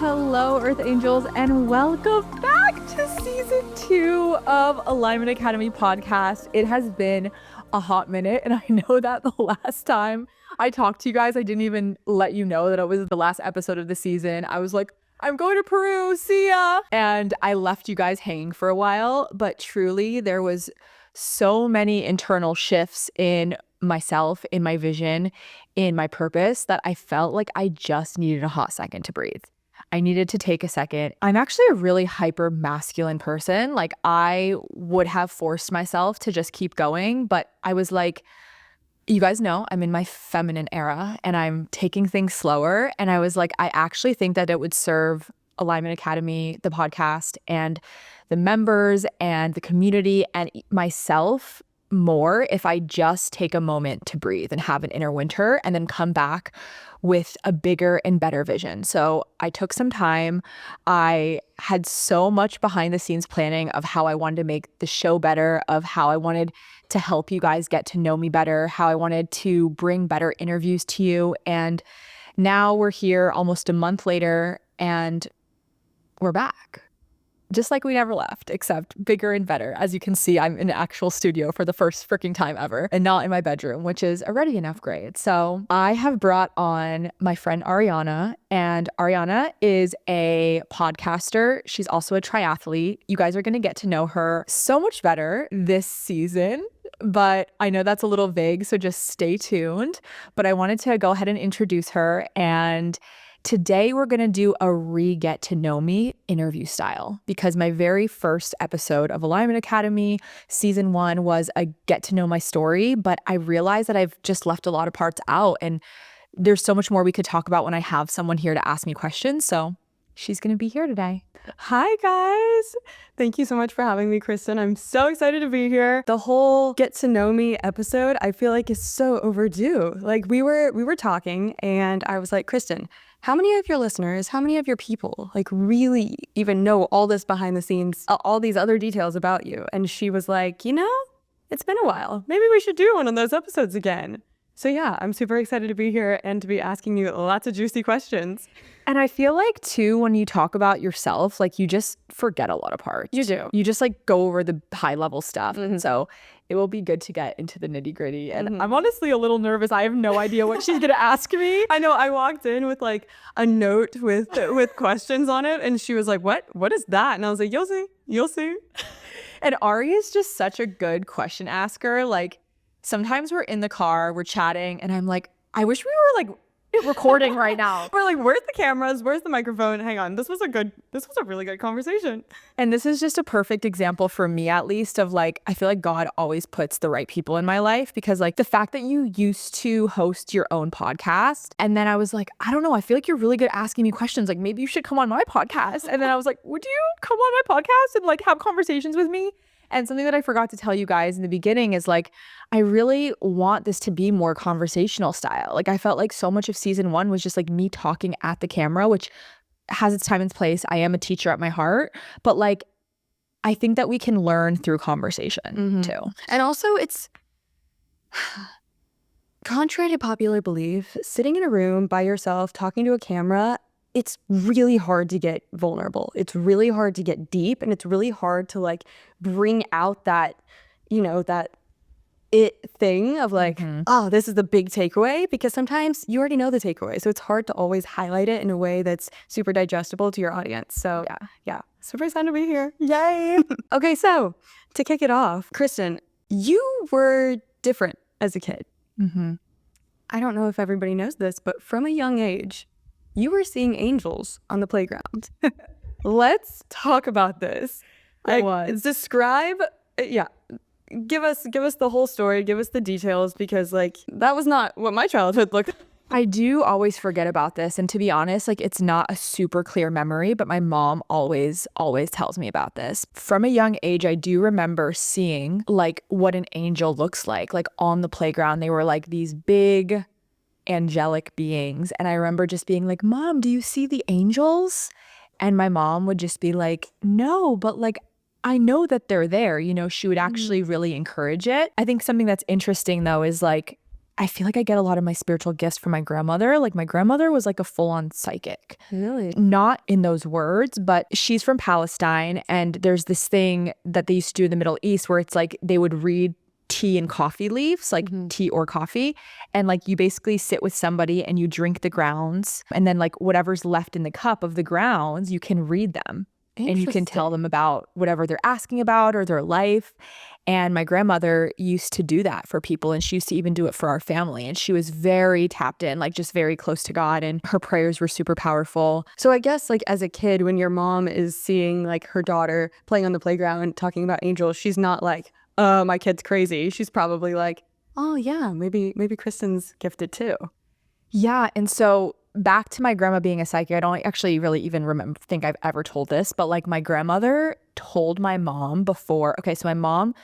Hello, Earth Angels, and welcome back to season 2 of Alignment Academy podcast. It has been a hot minute, and I know that the last time I talked to you guys, I didn't even let you know that it was the last episode of the season. I was like, I'm going to Peru, see ya! And I left you guys hanging for a while, but truly there was so many internal shifts in myself, in my vision, in my purpose that I felt like I just needed a hot second to breathe. I needed to take a second. I'm actually a really hyper masculine person. Like, I would have forced myself to just keep going, but I was like, you guys know I'm in my feminine era and I'm taking things slower. And I was like, I actually think that it would serve Alignment Academy, the podcast, and the members and the community and myself more if I just take a moment to breathe and have an inner winter and then come back with a bigger and better vision. So I took some time. I had so much behind the scenes planning of how I wanted to make the show better, of how I wanted to help you guys get to know me better, how I wanted to bring better interviews to you. And now we're here almost a month later and we're back. Just like we never left, except bigger and better. As you can see, I'm in an actual studio for the first freaking time ever and not in my bedroom, which is already an upgrade. So I have brought on my friend Ariana, and Ariana is a podcaster. She's also a triathlete. You guys are going to get to know her so much better this season, but I know that's a little vague, so just stay tuned. But I wanted to go ahead and introduce her, and today we're going to do a re-get to know me interview style, because my very first episode of Alignment Academy season 1 was a get to know my story, but I realized that I've just left a lot of parts out and there's so much more we could talk about when I have someone here to ask me questions. So she's going to be here today. Hi guys. Thank you so much for having me, Kristen. I'm so excited to be here. The whole get to know me episode, I feel like is so overdue. Like we were talking and I was like, Kristen, how many of your listeners, how many of your people like really even know all this behind the scenes, all these other details about you? And she was like, it's been a while. Maybe we should do one of those episodes again. So yeah, I'm super excited to be here and to be asking you lots of juicy questions. And I feel like too, when you talk about yourself, like you just forget a lot of parts. You do. You just like go over the high level stuff. Mm-hmm. So it will be good to get into the nitty gritty. And I'm honestly a little nervous. I have no idea what she's going to ask me. I know. I walked in with like a note with questions on it. And she was like, what is that? And I was like, you'll see. And Ari is just such a good question asker. Like sometimes we're in the car, we're chatting, and I'm like, I wish we were like recording right now. We're like, where's the cameras? Where's the microphone? Hang on. This was a really good conversation. And this is just a perfect example for me, at least, of like, I feel like God always puts the right people in my life, because like the fact that you used to host your own podcast, and then I was like, I don't know, I feel like you're really good at asking me questions. Like maybe you should come on my podcast. And then I was like, would you come on my podcast and like have conversations with me? And something that I forgot to tell you guys in the beginning is like, I really want this to be more conversational style. Like I felt like so much of season 1 was just like me talking at the camera, which has its time and place. I am a teacher at my heart, but like, I think that we can learn through conversation too. And also it's contrary to popular belief, sitting in a room by yourself, talking to a camera, it's really hard to get vulnerable. It's really hard to get deep, and it's really hard to like bring out that, that it thing of like, oh, this is the big takeaway, because sometimes you already know the takeaway. So it's hard to always highlight it in a way that's super digestible to your audience. So yeah, super excited to be here. Yay. Okay, so to kick it off, Kristen, you were different as a kid. I don't know if everybody knows this, but from a young age, you were seeing angels on the playground. Let's talk about this. Describe, give us the whole story, give us the details, because like that was not what my childhood looked like. I do always forget about this, and to be honest, like it's not a super clear memory, but my mom always tells me about this. From a young age, I do remember seeing like what an angel looks like on the playground. They were like these big angelic beings, and I remember just being like, Mom, do you see the angels? And my mom would just be like, no, but like I know that they're there. She would actually really encourage it. I think something that's interesting though is like I feel like I get a lot of my spiritual gifts from my grandmother. Like my grandmother was like a full-on psychic. Really? Not in those words, but she's from Palestine, and there's this thing that they used to do in the Middle East where it's like they would read tea and coffee leaves, like tea or coffee, and like you basically sit with somebody and you drink the grounds, and then like whatever's left in the cup of the grounds, you can read them. And you can tell them about whatever they're asking about or their life. And my grandmother used to do that for people, and she used to even do it for our family. And she was very tapped in, like just very close to God, and her prayers were super powerful. So I guess like as a kid, when your mom is seeing like her daughter playing on the playground talking about angels, she's not like, my kid's crazy. She's probably like, oh yeah, maybe Kristen's gifted too. Yeah. And so back to my grandma being a psychic, I don't actually really even think I've ever told this, but like my grandmother told my mom before. Okay, so my mom,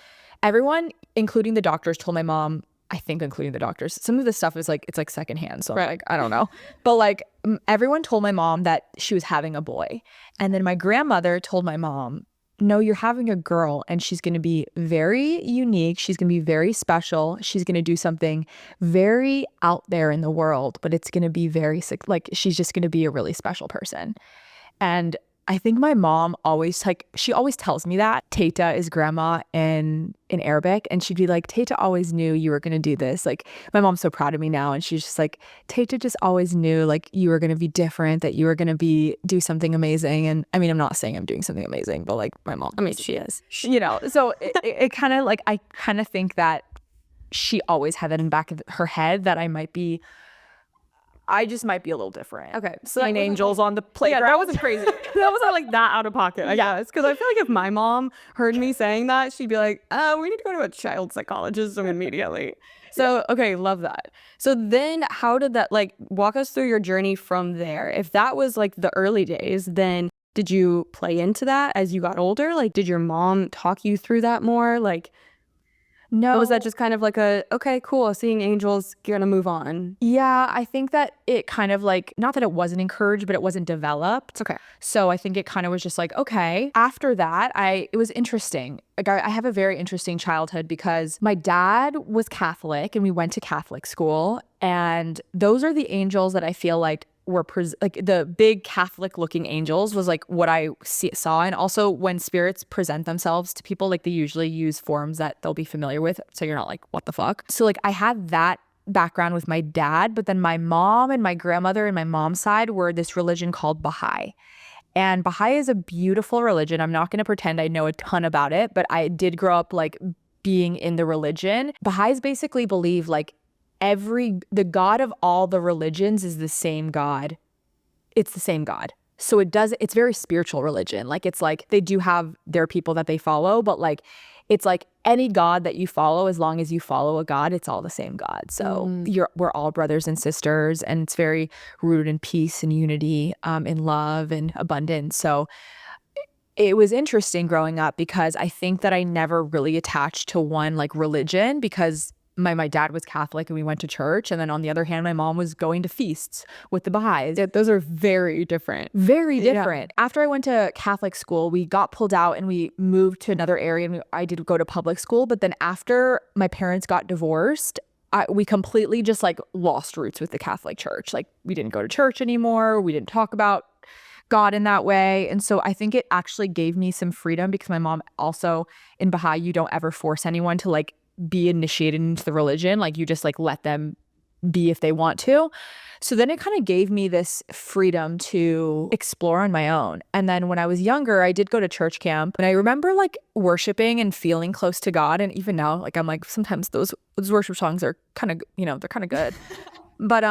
everyone, including the doctors, told my mom, I think including the doctors, some of the stuff is like, it's like secondhand. So like, I don't know. But like everyone told my mom that she was having a boy. And then my grandmother told my mom, no, you're having a girl, and she's going to be very unique. She's going to be very special. She's going to do something very out there in the world, but it's going to be very like she's just going to be a really special person. And I think my mom always she always tells me that Tata is grandma in Arabic, and she'd be like, Tata always knew you were going to do this. Like my mom's so proud of me now, and she's just like, Tata just always knew like you were going to be different, that you were going to do something amazing. And I mean, I'm not saying I'm doing something amazing, but like my mom, I mean, she is, so it kind of like, I kind of think that she always had that in the back of her head that I just might be a little different. Okay, So like angels on the playground. Yeah, that wasn't crazy. That wasn't like that out of pocket, I guess. Because I feel like if my mom heard me saying that, she'd be like, we need to go to a child psychologist immediately. So, okay, love that. So then how did that, like, walk us through your journey from there? If that was like the early days, then did you play into that as you got older? Like, did your mom talk you through that more? Like, no. or was that just kind of like okay, cool, seeing angels, gonna move on? Yeah, I think that it kind of like, not that it wasn't encouraged, but it wasn't developed. Okay. So I think it kind of was just like, okay. After that, it was interesting. Like I have a very interesting childhood because my dad was Catholic and we went to Catholic school. And those are the angels that I feel like were like the big Catholic looking angels was like what I saw. And also when spirits present themselves to people, like they usually use forms that they'll be familiar with. So you're not like, what the fuck? So like I had that background with my dad, but then my mom and my grandmother and my mom's side were this religion called Baha'i. And Baha'i is a beautiful religion. I'm not going to pretend I know a ton about it, but I did grow up like being in the religion. Baha'is basically believe like the God of all the religions is the same God. It's the same God. So it's very spiritual religion. Like it's like they do have their people that they follow, but like it's like any God that you follow, as long as you follow a God, it's all the same God. So we're all brothers and sisters, and it's very rooted in peace and unity, in love and abundance. So it was interesting growing up because I think that I never really attached to one like religion because my dad was Catholic and we went to church. And then on the other hand, my mom was going to feasts with the Baha'is. Yeah, those are very different. Very different. Yeah. After I went to Catholic school, we got pulled out and we moved to another area, and I did go to public school. But then after my parents got divorced, we completely just like lost roots with the Catholic Church. Like we didn't go to church anymore. We didn't talk about God in that way. And so I think it actually gave me some freedom because my mom also, in Baha'i, you don't ever force anyone to like be initiated into the religion. Like you just like let them be if they want to. So then it kind of gave me this freedom to explore on my own. And then when I was younger, I did go to church camp, and I remember like worshiping and feeling close to God. And even now, like I'm like, sometimes those worship songs are kind of, they're kind of good. But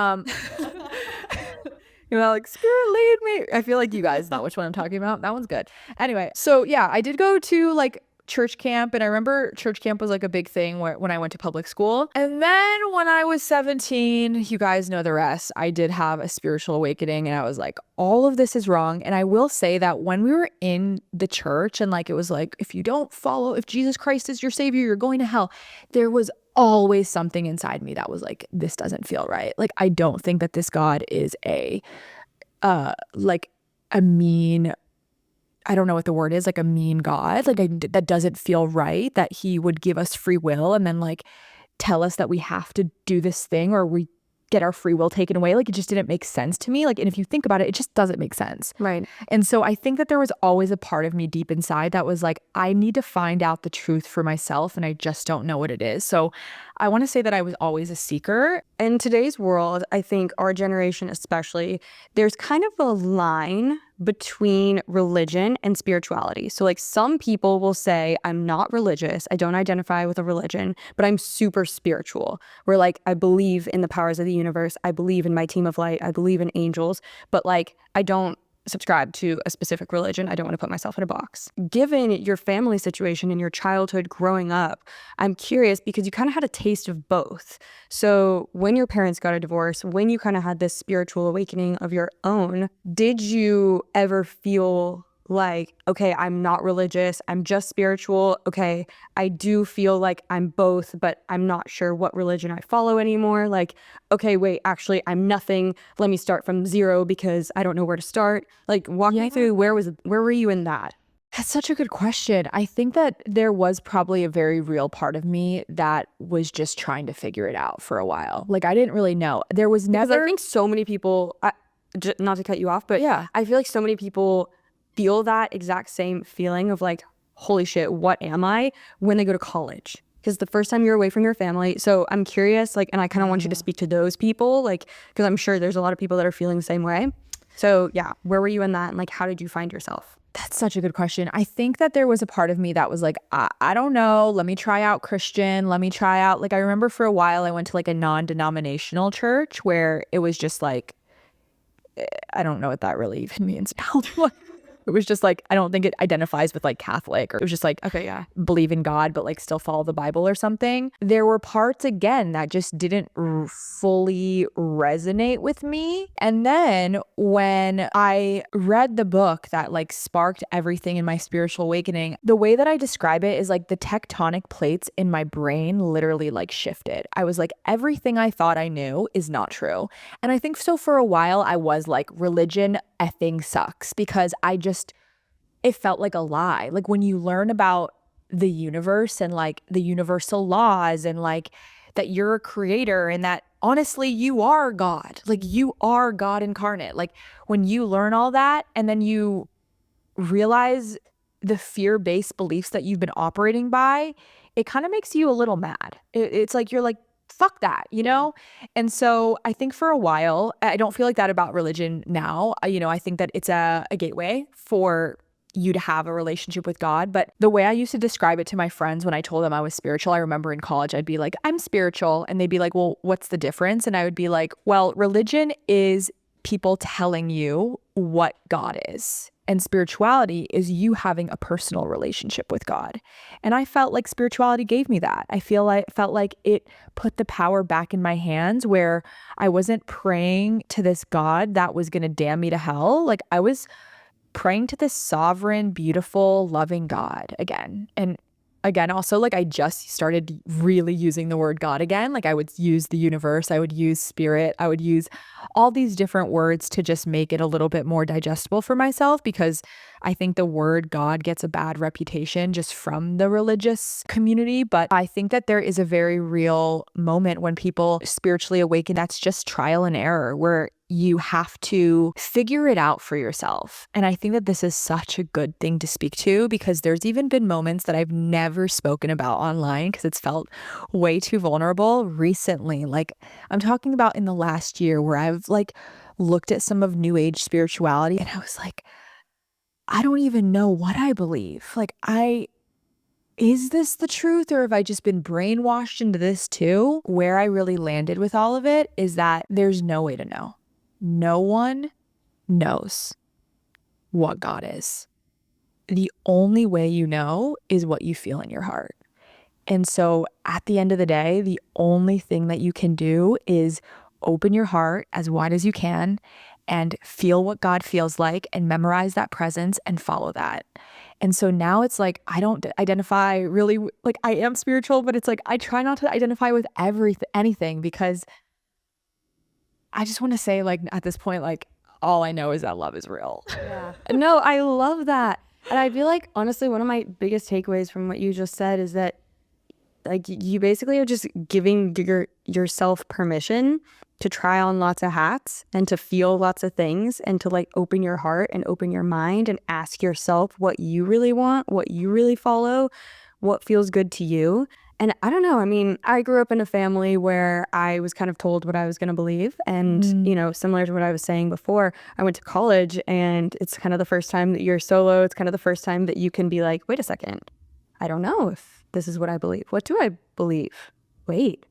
like Spirit lead me. I feel like you guys know which one I'm talking about. That one's good. Anyway, so yeah, I did go to like church camp, and I remember church camp was like a big thing when I went to public school. And then when I was 17, you guys know the rest, I did have a spiritual awakening, and I was like, all of this is wrong. And I will say that when we were in the church and like it was like, if Jesus Christ is your savior, you're going to hell, there was always something inside me that was like, this doesn't feel right. Like I don't think that this God is like a mean, I don't know what the word is, like a mean God, like that doesn't feel right, that he would give us free will and then like tell us that we have to do this thing or we get our free will taken away. Like, it just didn't make sense to me. Like, and if you think about it, it just doesn't make sense. Right. And so I think that there was always a part of me deep inside that was like, I need to find out the truth for myself, and I just don't know what it is. So I want to say that I was always a seeker. In today's world, I think our generation especially, there's kind of a line between religion and spirituality. So like some people will say, I'm not religious, I don't identify with a religion, but I'm super spiritual. Where like I believe in the powers of the universe, I believe in my team of light, I believe in angels, but like I don't subscribe to a specific religion. I don't want to put myself in a box. Given your family situation and your childhood growing up, I'm curious because you kind of had a taste of both. So when your parents got a divorce, when you kind of had this spiritual awakening of your own, did you ever feel like, okay, I'm not religious, I'm just spiritual. Okay, I do feel like I'm both, but I'm not sure what religion I follow anymore. Like, okay, wait, actually, I'm nothing. Let me start from zero because I don't know where to start. Like, walk me through where were you in that? That's such a good question. I think that there was probably a very real part of me that was just trying to figure it out for a while. Like, I didn't really know. There was Because never. I think so many people, not to cut you off, but Yeah. I feel like so many people feel that exact same feeling of like, holy shit, what am I, when they go to college. Because the first time you're away from your family. So I'm curious, like, and I kind of want you to speak to those people, like, because I'm sure there's a lot of people that are feeling the same way. So yeah, where were you in that? And like, how did you find yourself? That's such a good question. I think that there was a part of me that was like, I don't know. Let me try out Christian. Let me try out. Like, I remember for a while I went to like a non-denominational church where it was just like, I don't know what that really even means now. It was just like, I don't think it identifies with like Catholic, or it was just like, Okay, yeah. believe in God, but like still follow the Bible or something. There were parts again that just didn't fully resonate with me. And then when I read the book that like sparked everything in my spiritual awakening, the way that I describe it is like the tectonic plates in my brain literally like shifted. I was like, everything I thought I knew is not true. And I think so for a while I was like, religion effing sucks, because it felt like a lie. Like when you learn about the universe and like the universal laws and like that you're a creator and that honestly you are God, like you are God incarnate. Like when you learn all that and then you realize the fear-based beliefs that you've been operating by, it kind of makes you a little mad. It's like you're like, fuck that, you know? And so I think for a while, I don't feel like that about religion now. I think that it's a gateway for you to have a relationship with God. But the way I used to describe it to my friends when I told them I was spiritual, I remember in college, I'd be like, I'm spiritual. And they'd be like, well, what's the difference? And I would be like, well, religion is people telling you what God is. And spirituality is you having a personal relationship with God. And I felt like spirituality gave me that. Felt like it put the power back in my hands, where I wasn't praying to this God that was going to damn me to hell. Like I was praying to this sovereign, beautiful, loving God again. And again, also like I just started really using the word God again. Like I would use the universe, I would use spirit, I would use all these different words to just make it a little bit more digestible for myself, because I think the word God gets a bad reputation just from the religious community. But I think that there is a very real moment when people spiritually awaken that's just trial and error, where you have to figure it out for yourself. And I think that this is such a good thing to speak to, because there's even been moments that I've never spoken about online because it's felt way too vulnerable recently. Like I'm talking about in the last year, where I've like looked at some of New Age spirituality and I was like, I don't even know what I believe. Like is this the truth, or have I just been brainwashed into this too? Where I really landed with all of it is that there's no way to know. No one knows what God is. The only way you know is what you feel in your heart. And so at the end of the day, the only thing that you can do is open your heart as wide as you can and feel what God feels like and memorize that presence and follow that. And so now it's like, I don't identify really, like I am spiritual, but it's like, I try not to identify with anything, because I just want to say, like, at this point, like, all I know is that love is real. Yeah. No, I love that. And I feel like, honestly, one of my biggest takeaways from what you just said is that Like you basically are just giving yourself permission to try on lots of hats and to feel lots of things and to like open your heart and open your mind and ask yourself what you really want, what you really follow, what feels good to you. And I don't know, I mean, I grew up in a family where I was kind of told what I was going to believe. And, you know, similar to what I was saying before, I went to college and it's kind of the first time that you're solo. It's kind of the first time that you can be like, wait a second, I don't know if this is what I believe. What do I believe? Wait.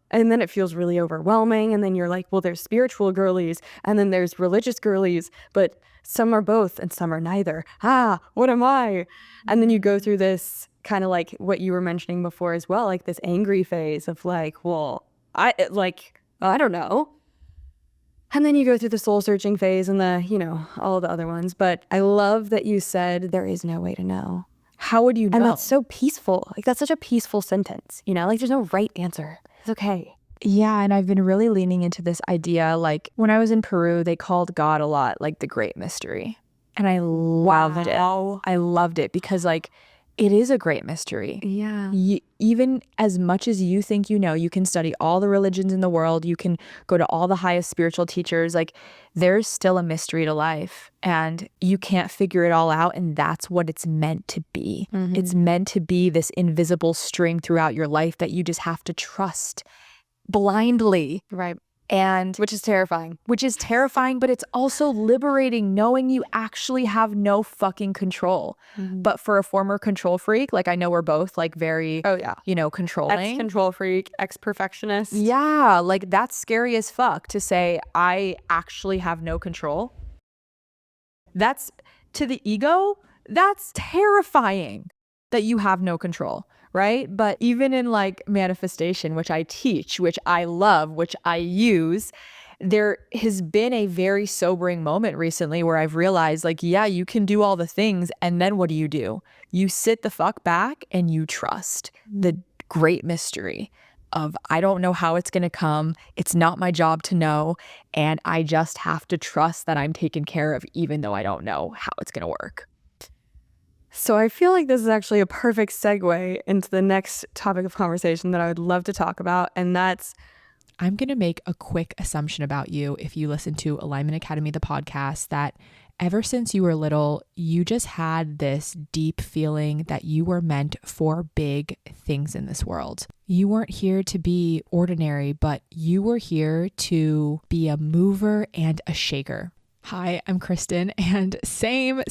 And then it feels really overwhelming. And then you're like, well, there's spiritual girlies and then there's religious girlies, but some are both and some are neither. What am I? And then you go through this kind of like what you were mentioning before as well, like this angry phase of like, well, I don't know. And then you go through the soul searching phase and the, you know, all the other ones. But I love that you said there is no way to know. How would you know? And that's so peaceful. Like that's such a peaceful sentence, you know, like there's no right answer. It's okay. Yeah, and I've been really leaning into this idea. Like when I was in Peru, they called God a lot like the great mystery. And I loved it. I loved it because like it is a great mystery. Yeah. Even as much as you think you know, you can study all the religions in the world. You can go to all the highest spiritual teachers. Like there's still a mystery to life and you can't figure it all out. And that's what it's meant to be. It's meant to be this invisible string throughout your life that you just have to trust blindly. Right. And which is terrifying. But it's also liberating knowing you actually have no fucking control. But for a former control freak, like I know we're both like very, you know, controlling. Ex-control freak, ex-perfectionist. Yeah, like that's scary as fuck to say I actually have no control. That's to the ego, that's terrifying that you have no control. Right? But even in like manifestation, which I teach, which I love, which I use, there has been a very sobering moment recently where I've realized like, yeah, you can do all the things. And then what do? You sit the fuck back and you trust the great mystery of I don't know how it's going to come. It's not my job to know. And I just have to trust that I'm taken care of, even though I don't know how it's going to work. So I feel like this is actually a perfect segue into the next topic of conversation that I would love to talk about. And that's, I'm going to make a quick assumption about you if you listen to Alignment Academy, the podcast, that ever since you were little, you just had this deep feeling that you were meant for big things in this world. You weren't here to be ordinary, but you were here to be a mover and a shaker. Hi, I'm Kristen, and same.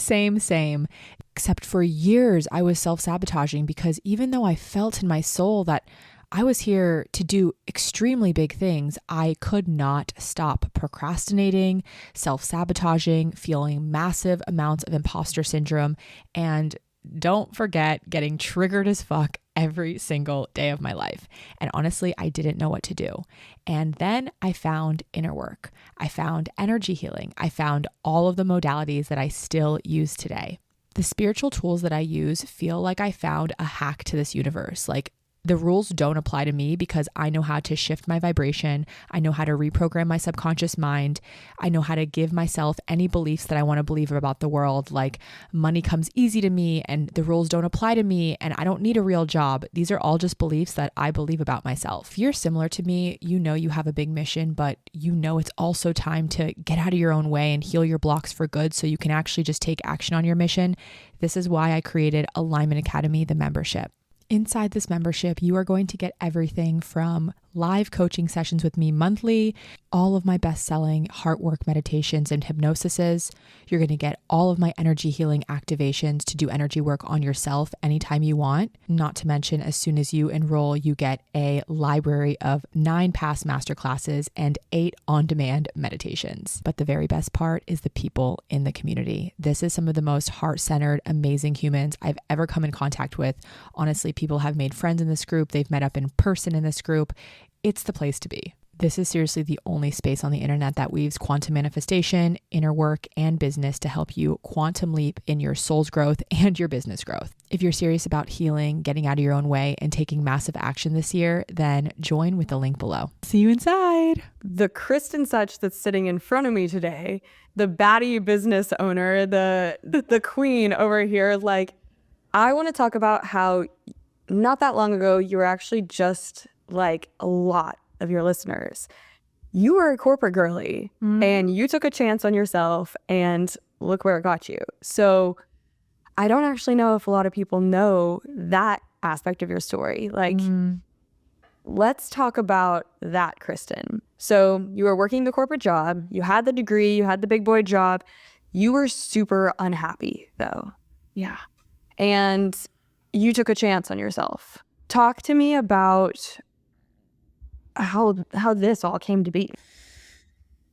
Except for years, I was self-sabotaging because even though I felt in my soul that I was here to do extremely big things, I could not stop procrastinating, self-sabotaging, feeling massive amounts of imposter syndrome, and don't forget getting triggered as fuck every single day of my life. And honestly, I didn't know what to do. And then I found inner work. I found energy healing. I found all of the modalities that I still use today. The spiritual tools that I use feel like I found a hack to this universe. Like the rules don't apply to me because I know how to shift my vibration. I know how to reprogram my subconscious mind. I know how to give myself any beliefs that I want to believe about the world. Like money comes easy to me and the rules don't apply to me and I don't need a real job. These are all just beliefs that I believe about myself. If you're similar to me, you know you have a big mission, but you know it's also time to get out of your own way and heal your blocks for good so you can actually just take action on your mission. This is why I created Alignment Academy, the membership. Inside this membership, you are going to get everything from live coaching sessions with me monthly, all of my best-selling heart work meditations and hypnosises. You're going to get all of my energy healing activations to do energy work on yourself anytime you want. Not to mention, as soon as you enroll, you get a library of 9 past masterclasses and 8 on-demand meditations. But the very best part is the people in the community. This is some of the most heart-centered, amazing humans I've ever come in contact with. Honestly, people have made friends in this group. They've met up in person in this group. It's the place to be. This is seriously the only space on the internet that weaves quantum manifestation, inner work, and business to help you quantum leap in your soul's growth and your business growth. If you're serious about healing, getting out of your own way, and taking massive action this year, then join with the link below. See you inside. The Kristen Such that's sitting in front of me today, the baddie business owner, the queen over here, like, I want to talk about how not that long ago, you were actually just like a lot of your listeners. You were a corporate girly and you took a chance on yourself, and look where it got you. So I don't actually know if a lot of people know that aspect of your story. Like, let's talk about that, Kristen. So you were working the corporate job, you had the degree, you had the big boy job. You were super unhappy though. Yeah. And you took a chance on yourself. Talk to me about how this all came to be.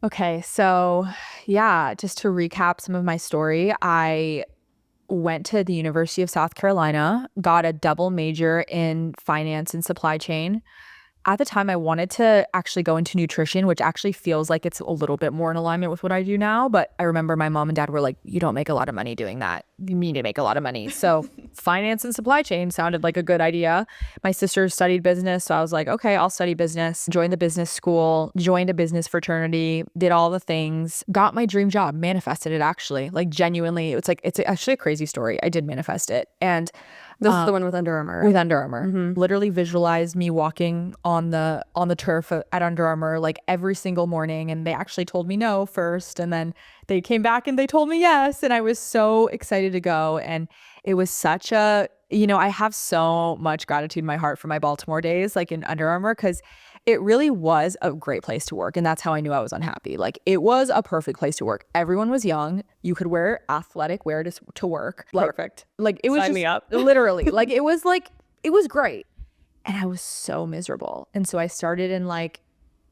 Okay, so yeah, just to recap some of my story, I went to the University of South Carolina, got a double major in finance and supply chain. At the time, I wanted to actually go into nutrition, which actually feels like it's a little bit more in alignment with what I do now. But I remember my mom and dad were like, you don't make a lot of money doing that. You need to make a lot of money. So finance and supply chain sounded like a good idea. My sister studied business. So I was like, okay, I'll study business, joined the business school, joined a business fraternity, did all the things, got my dream job, manifested it actually. Like genuinely, it's actually a crazy story. I did manifest it. And this is the one with Under Armour. With Under Armour. Literally visualized me walking on the turf at Under Armour like every single morning, and they actually told me no first, and then they came back and they told me yes, and I was so excited to go. And it was such a, I have so much gratitude in my heart for my Baltimore days like in Under Armour, because it really was a great place to work. And that's how I knew I was unhappy. Like it was a perfect place to work. Everyone was young. You could wear athletic wear to work. Perfect. Like it was Sign just me up. literally like it was great. And I was so miserable. And so I started in like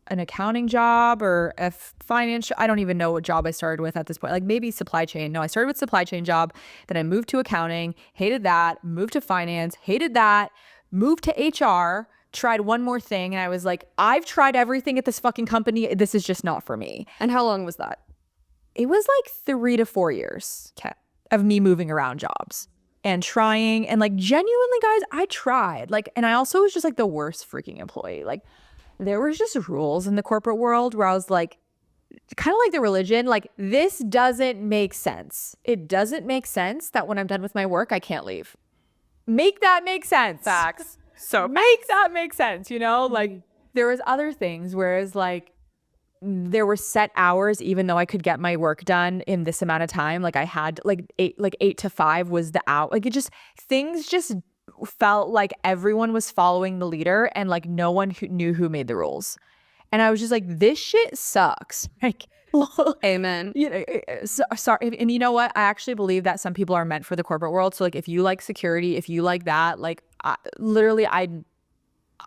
an accounting job or a financial, I don't even know what job I started with at this point. Like maybe supply chain. No, I started with supply chain job. Then I moved to accounting, hated that, moved to finance, hated that, moved to HR, tried one more thing. And I was like, I've tried everything at this fucking company. This is just not for me. And how long was that? It was like 3 to 4 years of me moving around jobs and trying. And like genuinely, guys, I tried. Like, and I also was just like the worst freaking employee. Like there was just rules in the corporate world where I was like, kind of like the religion, like this doesn't make sense. It doesn't make sense that when I'm done with my work, I can't leave. Make that make sense. Facts. So Make that make sense, like there was other things, whereas like there were set hours, even though I could get my work done in this amount of time. Like I had like 8 to 5 was the hour. Like things just felt like everyone was following the leader and like no one knew who made the rules. And I was just like, this shit sucks. Like, amen. Sorry. And you know what? I actually believe that some people are meant for the corporate world. So like if you like security, if you like that, like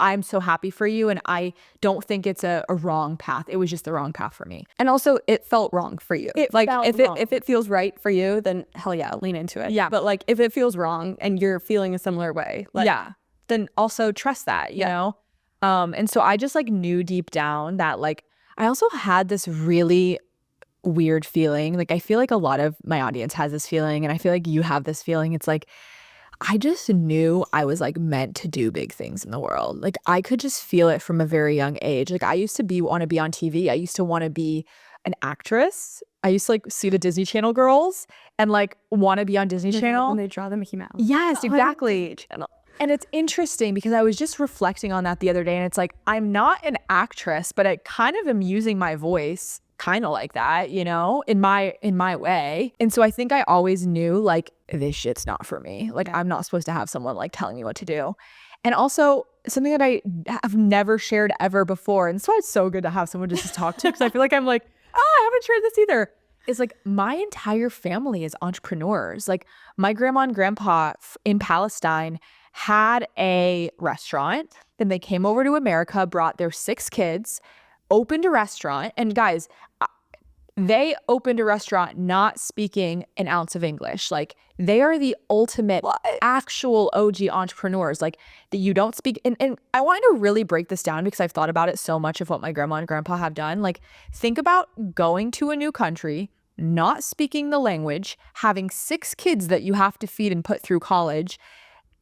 I'm so happy for you. And I don't think it's a wrong path. It was just the wrong path for me. And also it felt wrong for you. If it feels right for you, then hell yeah, lean into it. Yeah. But like if it feels wrong and you're feeling a similar way, like, then also trust that, you know? And so I just like knew deep down that like, I also had this really weird feeling. Like I feel like a lot of my audience has this feeling, and I feel like you have this feeling. It's like, I just knew I was like meant to do big things in the world. Like I could just feel it from a very young age. Like I used to want to be on TV. I used to want to be an actress. I used to like see the Disney Channel girls and like want to be on Disney Channel. When they draw the Mickey Mouse. Yes, exactly. And it's interesting because I was just reflecting on that the other day, and it's like, I'm not an actress, but I kind of am using my voice kind of like that, in my way. And so I think I always knew like this shit's not for me. Like I'm not supposed to have someone like telling me what to do. And also something that I have never shared ever before, and that's why it's so good to have someone just to talk to, because I feel like I'm like, I haven't shared this either. Is like my entire family is entrepreneurs. Like my grandma and grandpa in Palestine had a restaurant. Then they came over to America, brought their 6 kids, opened a restaurant. And guys, they opened a restaurant not speaking an ounce of English. Like they are the ultimate actual OG entrepreneurs. Like that you don't speak. And I wanted to really break this down because I've thought about it so much of what my grandma and grandpa have done. Like think about going to a new country, not speaking the language, having 6 kids that you have to feed and put through college,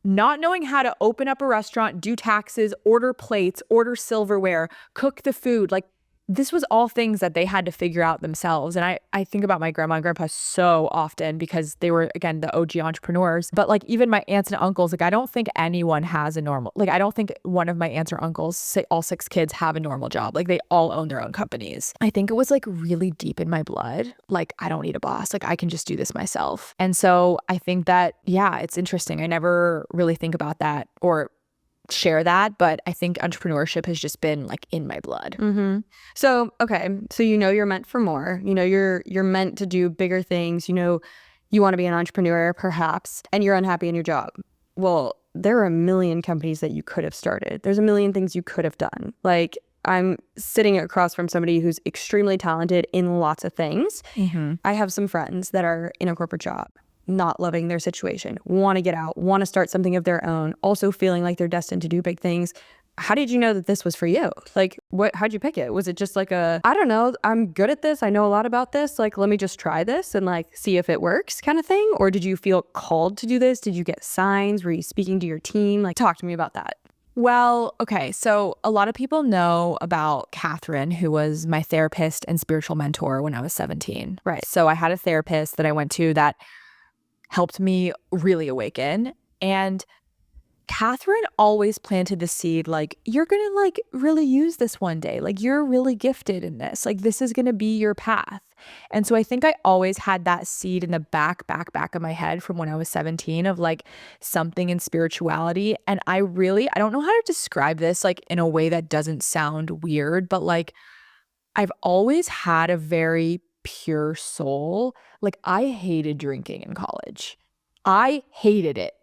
not knowing how to open up a restaurant, do taxes, order plates, order silverware, cook the food. Like this was all things that they had to figure out themselves. And I think about my grandma and grandpa so often because they were, again, the OG entrepreneurs. But like even my aunts and uncles, like I don't think anyone has a normal, like I don't think one of my aunts or uncles, say all 6 kids, have a normal job. Like they all own their own companies. I think it was like really deep in my blood. Like I don't need a boss. Like I can just do this myself. And so I think that, yeah, it's interesting. I never really think about that or share that, but I think entrepreneurship has just been like in my blood. So, okay. So you're meant for more. You're meant to do bigger things. You want to be an entrepreneur perhaps, and you're unhappy in your job. Well, there are a million companies that you could have started. There's a million things you could have done. Like I'm sitting across from somebody who's extremely talented in lots of things. I have some friends that are in a corporate job, not loving their situation, want to get out, want to start something of their own, also feeling like they're destined to do big things. How did you know that this was for you? Like, how'd you pick it? Was it just like I don't know, I'm good at this, I know a lot about this, like, let me just try this and like see if it works kind of thing? Or did you feel called to do this? Did you get signs? Were you speaking to your team? Like, talk to me about that. Well, okay. So a lot of people know about Catherine, who was my therapist and spiritual mentor when I was 17. Right. So I had a therapist that I went to that helped me really awaken. And Catherine always planted the seed, like, you're going to like really use this one day. Like, you're really gifted in this. Like, this is going to be your path. And so I think I always had that seed in the back of my head from when I was 17 of like something in spirituality. And I don't know how to describe this like in a way that doesn't sound weird, but like I've always had a very pure soul. Like I hated drinking in college. I hated it.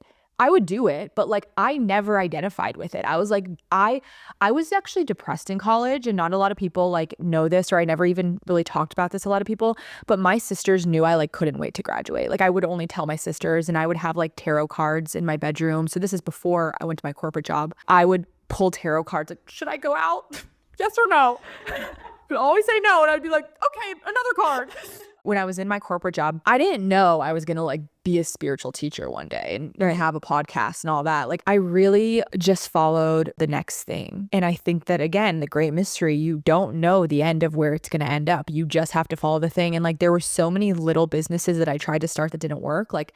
I would do it, but like I never identified with it. I was like, I was actually depressed in college, and not a lot of people like know this, or I never even really talked about this to a lot of people, but my sisters knew I like couldn't wait to graduate. Like I would only tell my sisters, and I would have like tarot cards in my bedroom. So this is before I went to my corporate job. I would pull tarot cards like, should I go out? Yes or no? I'd always say no, and I'd be like, okay, another card. When I was in my corporate job, I didn't know I was going to like be a spiritual teacher one day and have a podcast and all that. Like I really just followed the next thing. And I think that, again, the great mystery, you don't know the end of where it's going to end up. You just have to follow the thing. And like there were so many little businesses that I tried to start that didn't work. Like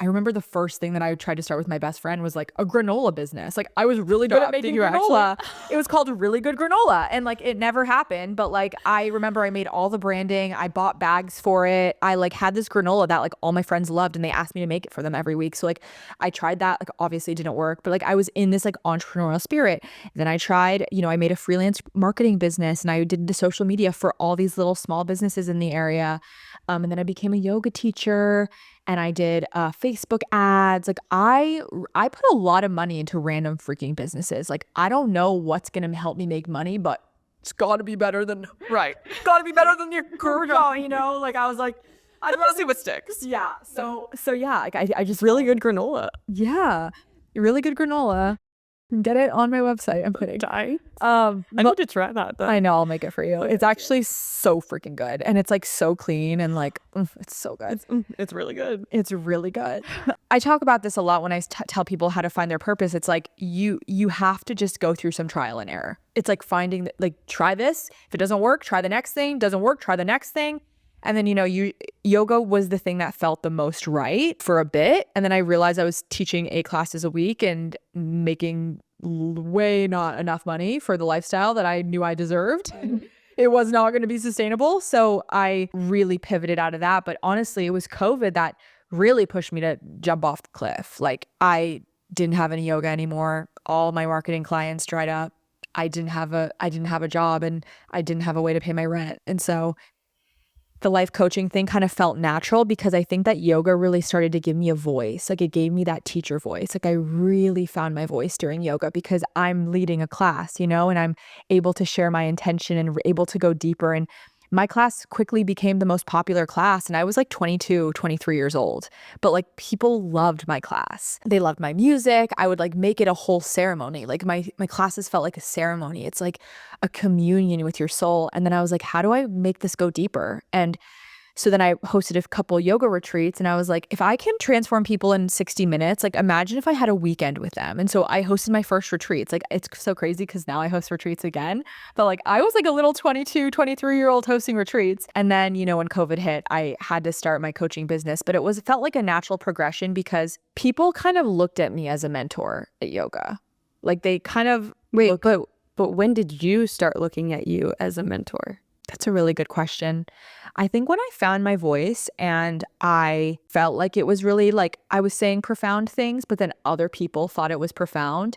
I remember the first thing that I tried to start with my best friend was like a granola business. Like I was really good at making granola. It was called Really Good Granola. And like it never happened. But like I remember I made all the branding. I bought bags for it. I like had this granola that like all my friends loved, and they asked me to make it for them every week. So like I tried that. Like obviously it didn't work, but like I was in this like entrepreneurial spirit. Then I tried, I made a freelance marketing business, and I did the social media for all these little small businesses in the area. And then I became a yoga teacher, and I did Facebook ads. Like I put a lot of money into random freaking businesses. Like I don't know what's going to help me make money, but it's got to be better than It's got to be better than your current job, Like I was like, I want to see what sticks. Yeah. So yeah, like I just Really good granola. yeah, really good granola. Get it on my website. I'm kidding. I need to try that though. I know, I'll make it for you. It's actually so freaking good, and it's like so clean, and like it's so good. It's really good. It's really good. I talk about this a lot when I tell people how to find their purpose. It's like you have to just go through some trial and error. It's like finding like try this. If it doesn't work, try the next thing. Doesn't work, try the next thing. And then, yoga was the thing that felt the most right for a bit. And then I realized I was teaching 8 classes a week and making way not enough money for the lifestyle that I knew I deserved. It was not going to be sustainable. So I really pivoted out of that. But honestly, it was COVID that really pushed me to jump off the cliff. Like I didn't have any yoga anymore. All my marketing clients dried up. I didn't have a job, and I didn't have a way to pay my rent. And so the life coaching thing kind of felt natural because I think that yoga really started to give me a voice. Like it gave me that teacher voice. Like I really found my voice during yoga because I'm leading a class, and I'm able to share my intention and able to go deeper. And my class quickly became the most popular class, and I was like 22, 23 years old. But like people loved my class. They loved my music. I would like make it a whole ceremony. Like my classes felt like a ceremony. It's like a communion with your soul. And then I was like, how do I make this go deeper? And So then I hosted a couple yoga retreats, and I was like, if I can transform people in 60 minutes, like imagine if I had a weekend with them. And so I hosted my first retreats. Like it's so crazy because now I host retreats again. But like I was like a little 22, 23-year-old hosting retreats. And then, you know, when COVID hit, I had to start my coaching business, but it felt like a natural progression because people kind of looked at me as a mentor at yoga. Like they kind of But when did you start looking at you as a mentor? That's a really good question. I think when I found my voice and I felt like it was really like I was saying profound things, but then other people thought it was profound.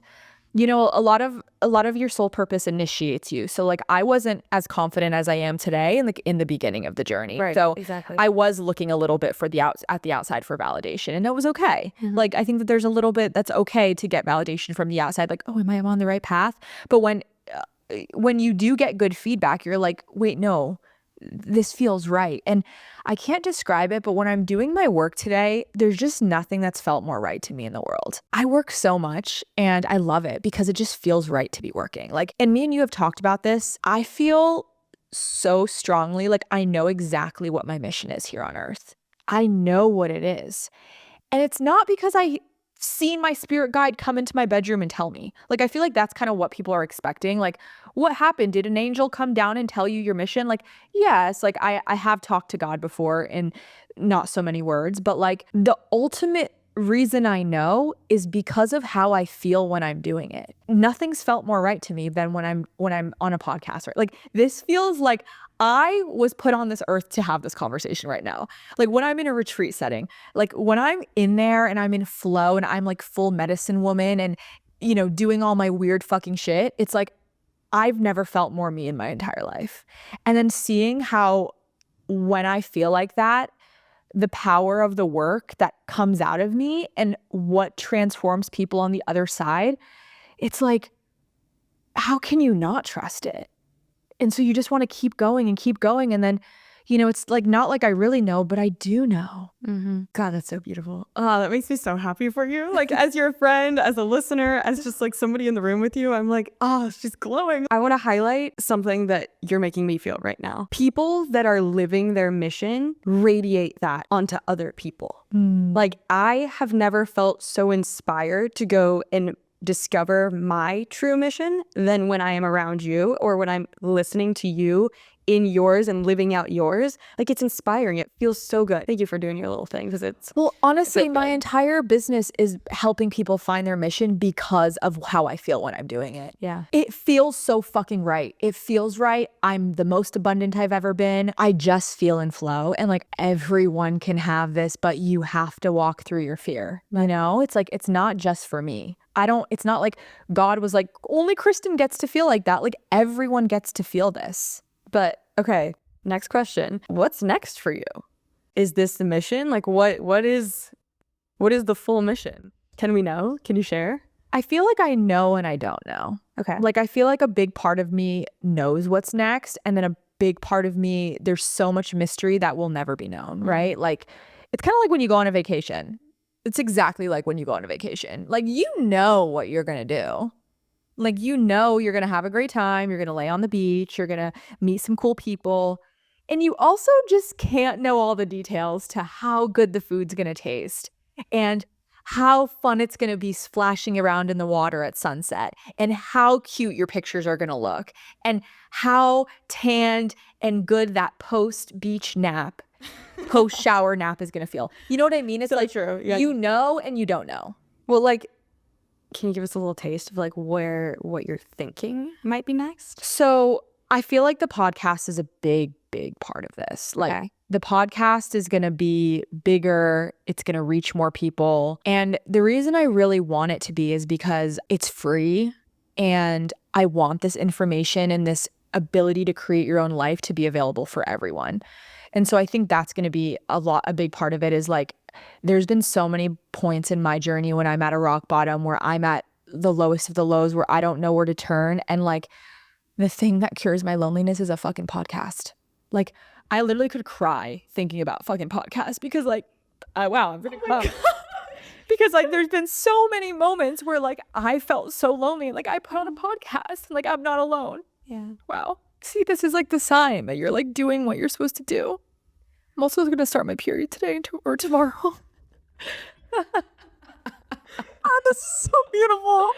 You know, a lot of your soul purpose initiates you. So like I wasn't as confident as I am today in the beginning of the journey. Right, So exactly. I was looking a little bit for at the outside for validation, and it was okay. Like I think that there's a little bit that's okay to get validation from the outside, like, oh, am I on the right path? But when you do get good feedback, you're like, wait, no, this feels right. And I can't describe it, but when I'm doing my work today, there's just nothing that's felt more right to me in the world. I work so much and I love it because it just feels right to be working. Like, and me and you have talked about this. I feel so strongly like I know exactly what my mission is here on earth. I know what it is. And it's not because I seen my spirit guide come into my bedroom and tell me. Like, I feel like that's kind of what people are expecting. Like, what happened? Did an angel come down and tell you your mission? Like, yes, like I have talked to God before in not so many words, but like the ultimate reason I know is because of how I feel when I'm doing it. Nothing's felt more right to me than when I'm on a podcast. Right? Like this feels like I was put on this earth to have this conversation right now. Like when I'm in a retreat setting, like when I'm in there and I'm in flow and I'm like full medicine woman and, you know, doing all my weird fucking shit, it's like I've never felt more me in my entire life. And then seeing how when I feel like that, the power of the work that comes out of me and what transforms people on the other side, it's like, how can you not trust it? And so you just want to keep going and keep going. And then, you know, it's like not like I really know, but I do know. God, that's so beautiful. Oh, that makes me so happy for you. Like as your friend, as a listener, as just like somebody in the room with you, I'm like, oh, she's glowing. I want to highlight something that you're making me feel right now. People that are living their mission radiate that onto other people. Like I have never felt so inspired to go and discover my true mission than when I am around you or when I'm listening to you in yours and living out yours. Like it's inspiring. It feels so good. Thank you for doing your little thing because it's well, honestly, my entire business is helping people find their mission because of how I feel when I'm doing it. Yeah. It feels so fucking right. It feels right. I'm the most abundant I've ever been. I just feel in flow and like everyone can have this, but you have to walk through your fear. You know, it's like, it's not just for me. It's not like God was like, only Kristen gets to feel like that. Like everyone gets to feel this. But okay, next question. What's next for you? Is this the mission? Like what is the full mission? Can we know? Can you share? I feel like I know and I don't know. Okay. Like I feel like a big part of me knows what's next, and then a big part of me, there's so much mystery that will never be known, right? Like it's kind of like when you go on a vacation. It's exactly like when you go on a vacation. Like you know what you're going to do. Like, you know, you're going to have a great time. You're going to lay on the beach. You're going to meet some cool people. And you also just can't know all the details to how good the food's going to taste and how fun it's going to be splashing around in the water at sunset and how cute your pictures are going to look and how tanned and good that post-beach nap, post-shower nap is going to feel. You know what I mean? It's So like, true. Yeah. you know and you don't know. Well, like, can you give us a little taste of like what you're thinking might be next? So I feel like the podcast is a big part of this. Like Okay. the podcast is going to be bigger. It's going to reach more people. And the reason I really want it to be is because it's free and I want this information and this ability to create your own life to be available for everyone. And so I think that's going to be a big part of it is like, there's been so many points in my journey when I'm at a rock bottom where I'm at the lowest of the lows where I don't know where to turn. And like the thing that cures my loneliness is a fucking podcast. Like I literally could cry thinking about fucking podcasts because like, wow, I'm pretty cry. Because like there's been so many moments where like I felt so lonely. Like I put on a podcast and like I'm not alone. Yeah. Wow. See, this is like the sign that you're like doing what you're supposed to do. I'm also going to start my period today or tomorrow. That's so beautiful.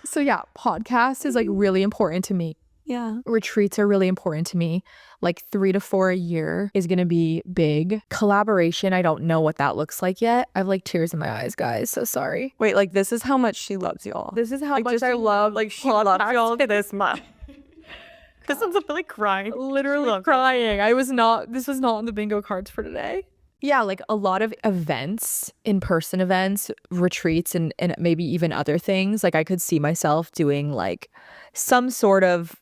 So yeah, podcast is like really important to me. Yeah. Retreats are really important to me. Like 3 to 4 a year is going to be big. Collaboration, I don't know what that looks like yet. I have like tears in my eyes, guys. So sorry. Wait, like this is how much she loves y'all. This is how like, much just I love. like she loves y'all to this much. This one's really crying. Literally crying. This was not on the bingo cards for today. Yeah, like a lot of events, in-person events, retreats, and maybe even other things. Like I could see myself doing like some sort of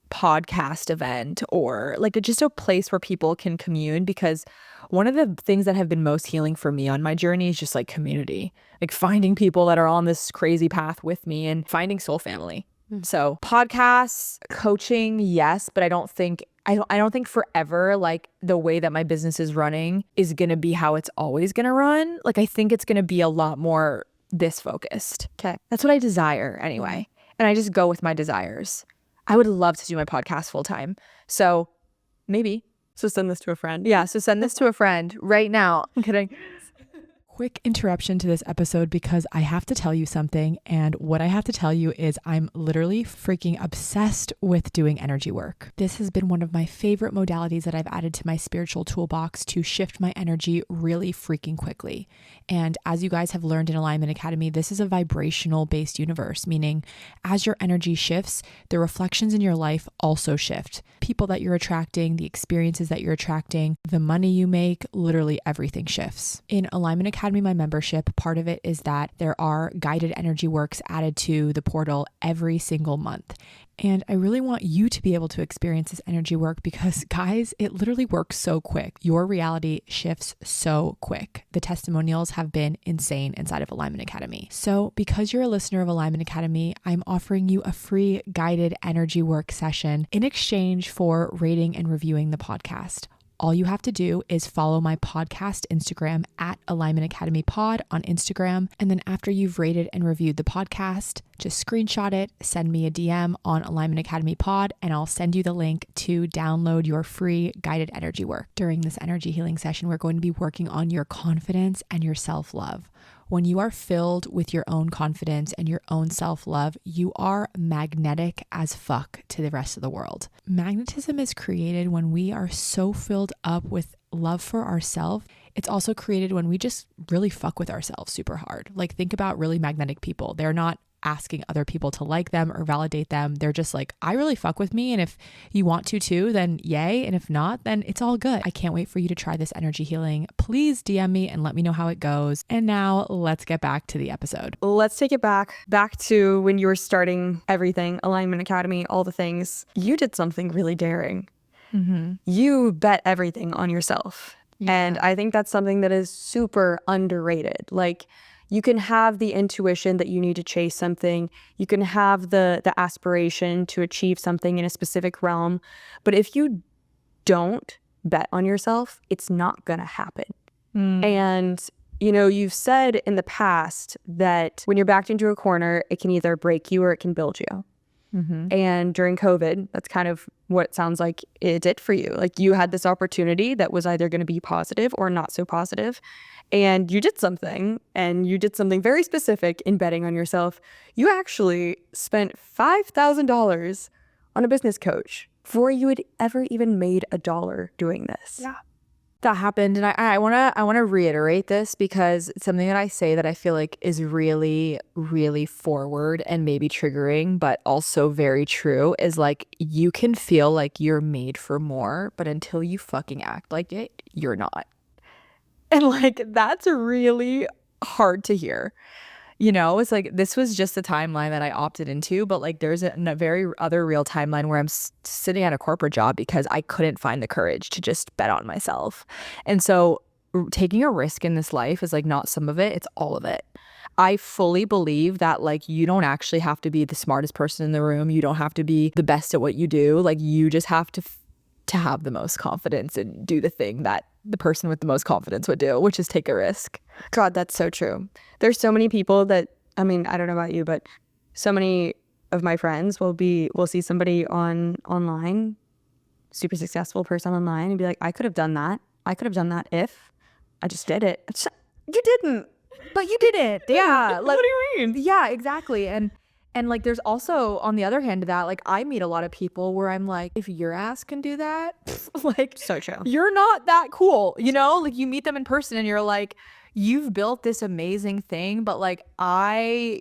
podcast event or like just a place where people can commune, because one of the things that have been most healing for me on my journey is just like community, like finding people that are on this crazy path with me and finding soul family. So podcasts, coaching, yes, but I don't think forever like the way that my business is running is going to be how it's always going to run. Like I think it's going to be a lot more this focused. Okay. That's what I desire anyway. And I just go with my desires. I would love to do my podcast full time. So maybe. So send this to a friend. Yeah. So send this to a friend right now. I'm kidding. Quick interruption to this episode because I have to tell you something. And what I have to tell you is I'm literally freaking obsessed with doing energy work. This has been one of my favorite modalities that I've added to my spiritual toolbox to shift my energy really freaking quickly. And as you guys have learned in Alignment Academy, this is a vibrational based universe, meaning as your energy shifts, the reflections in your life also shift. People that you're attracting, the experiences that you're attracting, the money you make, literally everything shifts. In Alignment Academy, my membership, part of it is that there are guided energy works added to the portal every single month. And I really want you to be able to experience this energy work because, guys, it literally works so quick. Your reality shifts so quick. The testimonials have been insane inside of Alignment Academy. So because you're a listener of Alignment Academy, I'm offering you a free guided energy work session in exchange for rating and reviewing the podcast. All you have to do is follow my podcast Instagram at Alignment Academy Pod on Instagram. And then after you've rated and reviewed the podcast, just screenshot it, send me a DM on Alignment Academy Pod, and I'll send you the link to download your free guided energy work. During this energy healing session, we're going to be working on your confidence and your self-love. When you are filled with your own confidence and your own self-love, you are magnetic as fuck to the rest of the world. Magnetism is created when we are so filled up with love for ourselves. It's also created when we just really fuck with ourselves super hard. Like think about really magnetic people. They're not asking other people to like them or validate them. They're just like, I really fuck with me. And if you want to too, then yay. And if not, then it's all good. I can't wait for you to try this energy healing. Please DM me and let me know how it goes. And now let's get back to the episode. Let's take it back to when you were starting everything, Alignment Academy, all the things. You did something really daring. You bet everything on yourself. Yeah. And I think that's something that is super underrated. Like, you can have the intuition that you need to chase something. You can have the aspiration to achieve something in a specific realm. But if you don't bet on yourself, it's not going to happen. And, you know, you've said in the past that when you're backed into a corner, it can either break you or it can build you. And during COVID, that's kind of what it sounds like it did for you. Like you had this opportunity that was either going to be positive or not so positive. And you did something, and you did something very specific in betting on yourself. You actually spent $5,000 on a business coach before you had ever even made $1 doing this. Yeah. That happened. And I wanna reiterate this because it's something that I say that I feel like is really, really forward and maybe triggering, but also very true, is like you can feel like you're made for more, but until you fucking act like it, you're not. And like that's really hard to hear. You know, it's like this was just the timeline that I opted into, but like there's a very other real timeline where I'm sitting at a corporate job because I couldn't find the courage to just bet on myself. And so taking a risk in this life is like not some of it, it's all of it. I fully believe that like you don't actually have to be the smartest person in the room. You don't have to be the best at what you do. Like you just have to have the most confidence and do the thing that the person with the most confidence would do, which is take a risk. God, that's so true. There's so many people that, I mean, I don't know about you, but so many of my friends will see somebody online super successful person online and be like, I could have done that. I could have done that if I just did it. You didn't. But you did it. Yeah. What do you mean? Yeah, exactly. And like there's also on the other hand of that, like I meet a lot of people where I'm like, if your ass can do that, like So true. you're not that cool, you know? Like you meet them in person and you're like, you've built this amazing thing, but like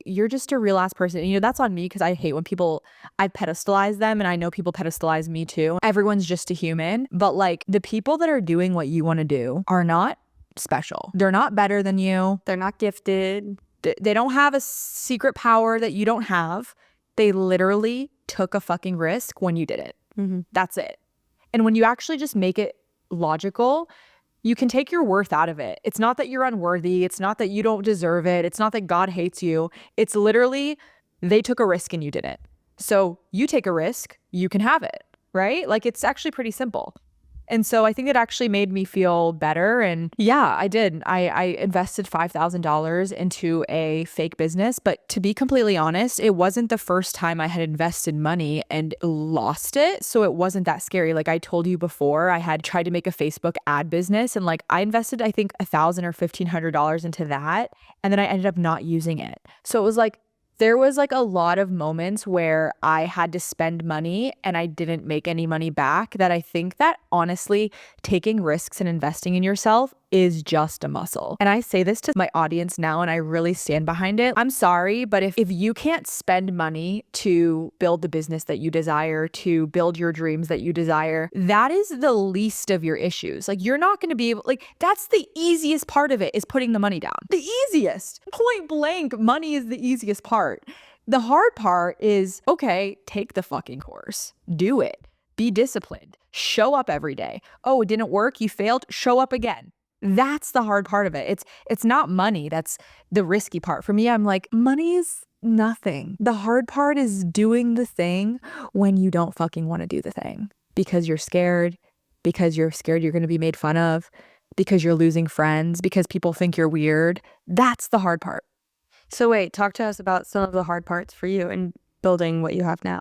you're just a real ass person. And, you know, that's on me because I hate when I pedestalize them, and I know people pedestalize me too. Everyone's just a human, but like the people that are doing what you want to do are not special. They're not better than you. They're not gifted. They don't have a secret power that you don't have. They literally took a fucking risk when you did it. That's it. And when you actually just make it logical, you can take your worth out of it. It's not that you're unworthy. It's not that you don't deserve it. It's not that God hates you. It's literally they took a risk and you didn't. So you take a risk, you can have it, right? Like it's actually pretty simple. And so I think it actually made me feel better. And yeah, I did. I invested $5,000 into a fake business. But to be completely honest, it wasn't the first time I had invested money and lost it. So it wasn't that scary. Like I told you before, I had tried to make a Facebook ad business and like I invested, I think $1,000 or $1,500 into that. And then I ended up not using it. So it was like, there was like a lot of moments where I had to spend money and I didn't make any money back, that I think that honestly taking risks and investing in yourself is just a muscle. And I say this to my audience now and I really stand behind it. I'm sorry, but if you can't spend money to build the business that you desire, to build your dreams that you desire, that is the least of your issues. Like you're not going to be able, like that's the easiest part of it, is putting the money down. The easiest. Point blank, money is the easiest part. The hard part is, okay, take the fucking course. Do it. Be disciplined. Show up every day. Oh, it didn't work. You failed. Show up again. That's the hard part of it. It's not money. That's the risky part. For me, I'm like, money is nothing. The hard part is doing the thing when you don't fucking want to do the thing because you're scared you're going to be made fun of, because you're losing friends, because people think you're weird. That's the hard part. So wait, talk to us about some of the hard parts for you in building what you have now.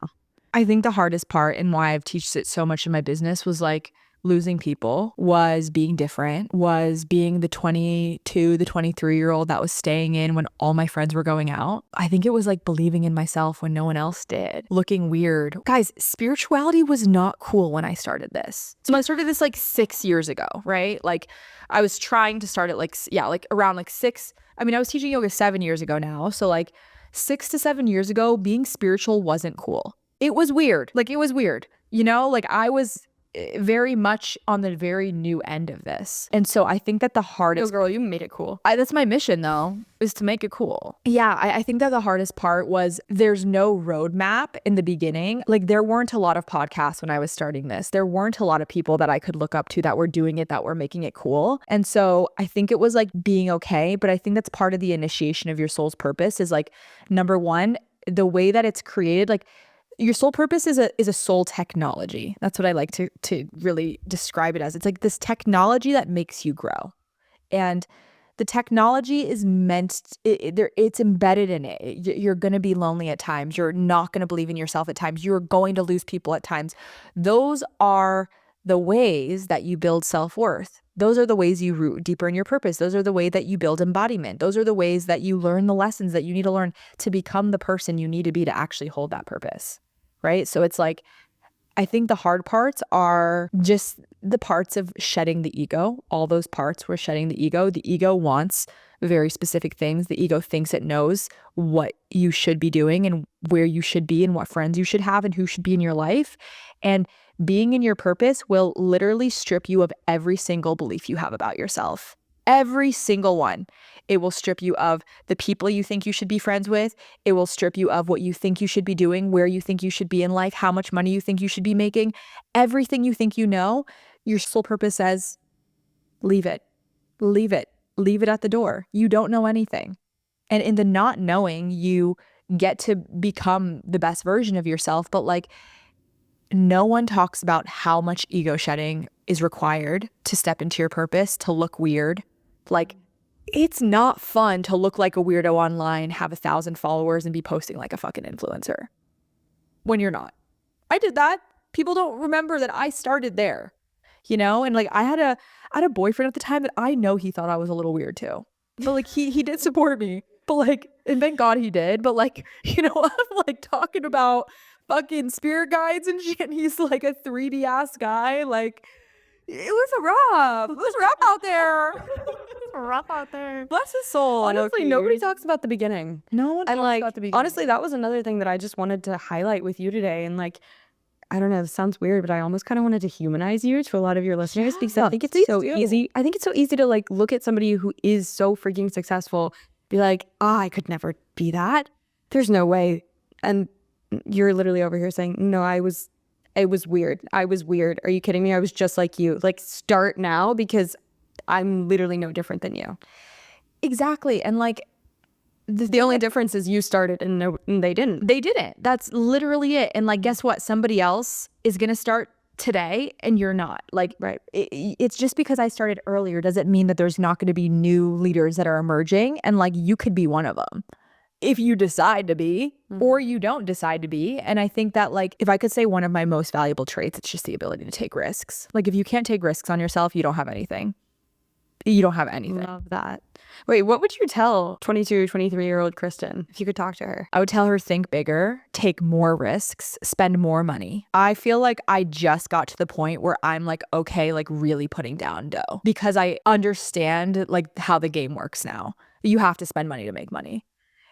I think the hardest part and why I've teached it so much in my business was like losing people, was being different, was being the 22, the 23-year-old that was staying in when all my friends were going out. I think it was like believing in myself when no one else did, looking weird. Guys, spirituality was not cool when I started this. So I started this like 6 years ago, right? Like I was trying to start it like around like six. I mean, I was teaching yoga 7 years ago now. So like 6 to 7 years ago, being spiritual wasn't cool. It was weird. Like it was weird, you know, like I was very much on the very new end of this. And so I think that the hardest— girl, you made it cool. that's my mission though, is to make it cool. Yeah, I think that the hardest part was there's no roadmap in the beginning. Like there weren't a lot of podcasts when I was starting this. There weren't a lot of people that I could look up to that were doing it, that were making it cool. And so I think it was like being okay. But I think that's part of the initiation of your soul's purpose is like, number one, the way that it's created, like your soul purpose is a soul technology. That's what I like to really describe it as. It's like this technology that makes you grow. And the technology is it's embedded in it. You're going to be lonely at times. You're not going to believe in yourself at times. You're going to lose people at times. Those are the ways that you build self-worth. Those are the ways you root deeper in your purpose. Those are the way that you build embodiment. Those are the ways that you learn the lessons that you need to learn to become the person you need to be to actually hold that purpose. Right? So it's like, I think the hard parts are just the parts of shedding the ego. All those parts were shedding the ego. The ego wants very specific things. The ego thinks it knows what you should be doing and where you should be and what friends you should have and who should be in your life. And being in your purpose will literally strip you of every single belief you have about yourself. Every single one. It will strip you of the people you think you should be friends with. It will strip you of what you think you should be doing, where you think you should be in life, how much money you think you should be making. Everything you think you know, your soul purpose says, leave it. Leave it. Leave it at the door. You don't know anything. And in the not knowing, you get to become the best version of yourself. But like, no one talks about how much ego shedding is required to step into your purpose, to look weird. Like, it's not fun to look like a weirdo online, have 1,000 followers, and be posting like a fucking influencer when you're not. I did that. people don't remember that I started there, you know? And like I had a boyfriend at the time that I know he thought I was a little weird too. But like he did support me. But like, and thank God he did. But like, you know, I'm like talking about fucking spirit guides and shit, and he's like a 3D ass guy. Like, it was rough. It was rough out there. Rough out there. Bless his soul. Honestly, nobody talks about the beginning. No one talks about the beginning. Honestly, that was another thing that I just wanted to highlight with you today. And like, I don't know, this sounds weird, but I almost kind of wanted to humanize you to a lot of your listeners because I think it's so easy. I think it's so easy to like look at somebody who is so freaking successful, be like, I could never be that. There's no way. And you're literally over here saying, no, it was weird. I was weird. Are you kidding me? I was just like you. Like, start now because I'm literally no different than you. Exactly. And like, the only difference is you started and they didn't. They didn't. That's literally it. And like, guess what? Somebody else is going to start today and you're not. Like, right. It's just because I started earlier doesn't mean that there's not going to be new leaders that are emerging. And like, you could be one of them if you decide to be, or you don't decide to be. And I think that like, if I could say one of my most valuable traits, it's just the ability to take risks. Like, if you can't take risks on yourself, you don't have anything. You don't have anything. Love that. Wait, what would you tell 22, 23-year-old Kristen if you could talk to her? I would tell her think bigger, take more risks, spend more money. I feel like I just got to the point where I'm like, okay, like really putting down dough because I understand like how the game works now. You have to spend money to make money.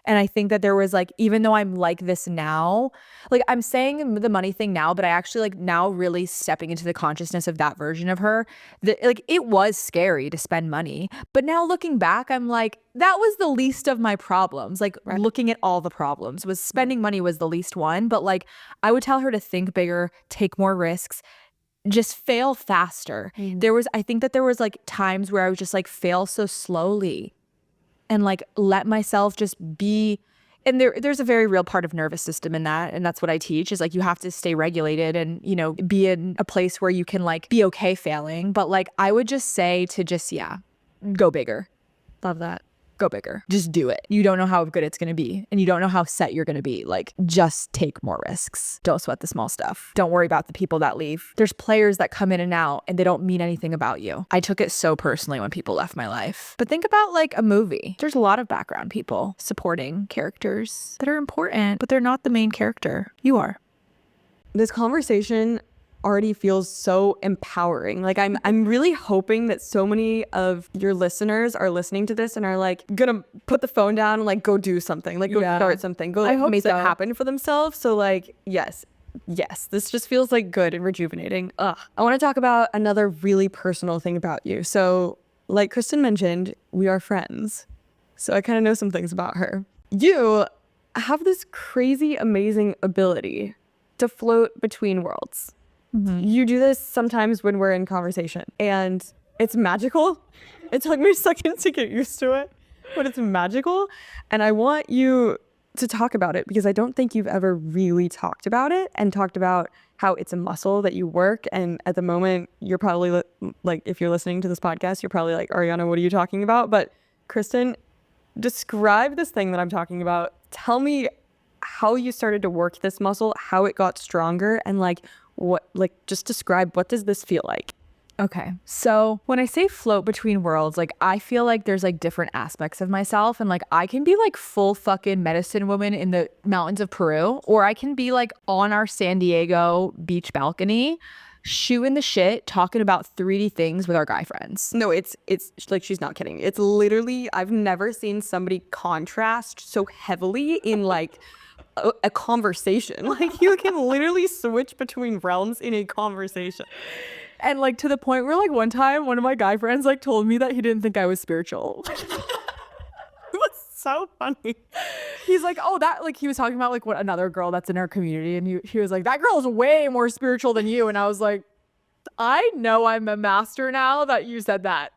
And I think that there was like, even though I'm like this now, like I'm saying the money thing now, but I actually like now really stepping into the consciousness of that version of her, that like it was scary to spend money. But now looking back, I'm like, that was the least of my problems. Like looking at all the problems was spending money was the least one. But like I would tell her to think bigger, take more risks, just fail faster. I think that there was like times where I was just like fail so slowly. And like let myself just be, and there's a very real part of nervous system in that, and that's what I teach is like you have to stay regulated and you know be in a place where you can like be okay failing. But like I would just say to just go bigger. Love that. Go bigger. Just do it. You don't know how good it's going to be and you don't know how set you're going to be. Like just take more risks. Don't sweat the small stuff. Don't worry about the people that leave. There's players that come in and out and they don't mean anything about you. I took it so personally when people left my life. But think about like a movie. There's a lot of background people supporting characters that are important, but they're not the main character. You are. This conversation already feels so empowering. Like I'm really hoping that so many of your listeners are listening to this and are like gonna put the phone down and like go do something, like go start something, go like, make that happen for themselves. So like yes, this just feels like good and rejuvenating. I want to talk about another really personal thing about you. So like Kristen mentioned, we are friends, so I kind of know some things about her. You have this crazy amazing ability to float between worlds. You do this sometimes when we're in conversation and it's magical. It took me a second to get used to it, but it's magical. And I want you to talk about it because I don't think you've ever really talked about it and talked about how it's a muscle that you work. And at the moment, you're probably like, if you're listening to this podcast, you're probably like, Ariana, what are you talking about? But Kristen, describe this thing that I'm talking about. Tell me how you started to work this muscle, how it got stronger, and like, just describe what does this feel like? Okay. So when I say float between worlds, like I feel like there's like different aspects of myself and like I can be like full fucking medicine woman in the mountains of Peru, or I can be like on our San Diego beach balcony shooting the shit, talking about 3D things with our guy friends. No, it's like, she's not kidding. It's literally, I've never seen somebody contrast so heavily in like a conversation. Like you can literally switch between realms in a conversation. And like to the point where like one time one of my guy friends like told me that he didn't think I was spiritual. It was so funny. He's like, oh, that like he was talking about like what another girl that's in our community, and he was like, that girl is way more spiritual than you. And I was like, I know I'm a master now that you said that.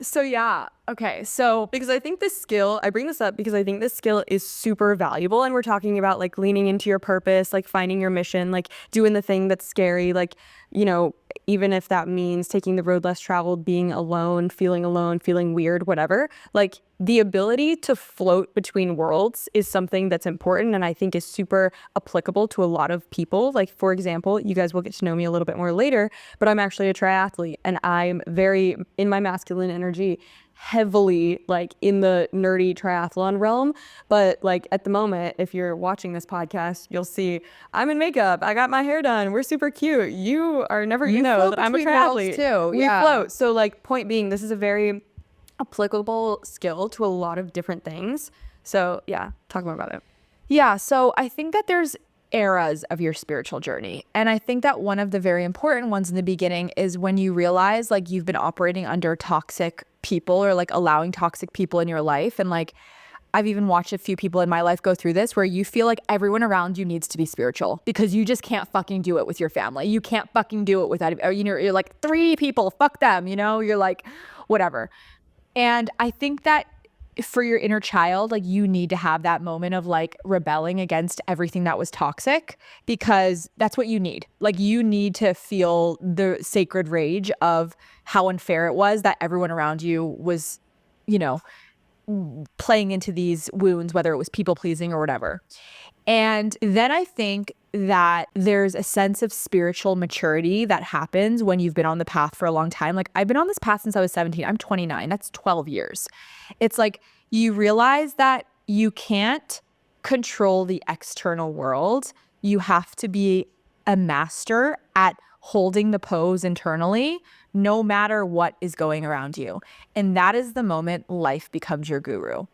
So yeah. Okay. So because I think this skill, I bring this up because I think this skill is super valuable. And we're talking about like leaning into your purpose, like finding your mission, like doing the thing that's scary. Like, you know, even if that means taking the road less traveled, being alone, feeling weird, whatever. Like the ability to float between worlds is something that's important and I think is super applicable to a lot of people. Like, for example, you guys will get to know me a little bit more later, but I'm actually a triathlete and I'm very in my masculine energy, heavily like in the nerdy triathlon realm. But like at the moment, if you're watching this podcast, you'll see I'm in makeup. I got my hair done. We're super cute. You are never gonna know that I'm a triathlete too. We float. So like point being, this is a very applicable skill to a lot of different things. So yeah, talk more about it. Yeah, so I think that there's eras of your spiritual journey. And I think that one of the very important ones in the beginning is when you realize like you've been operating under toxic people or like allowing toxic people in your life. And like I've even watched a few people in my life go through this where you feel like everyone around you needs to be spiritual because you just can't fucking do it with your family. You can't fucking do it without, or, you know, you're like 3 people, fuck them, you know, you're like, whatever. And I think that for your inner child, like you need to have that moment of like rebelling against everything that was toxic because that's what you need. Like you need to feel the sacred rage of how unfair it was that everyone around you was, you know, playing into these wounds, whether it was people pleasing or whatever. And then I think that there's a sense of spiritual maturity that happens when you've been on the path for a long time. Like I've been on this path since I was 17. I'm 29. That's 12 years. It's like you realize that you can't control the external world. You have to be a master at holding the pose internally, no matter what is going around you. And that is the moment life becomes your guru.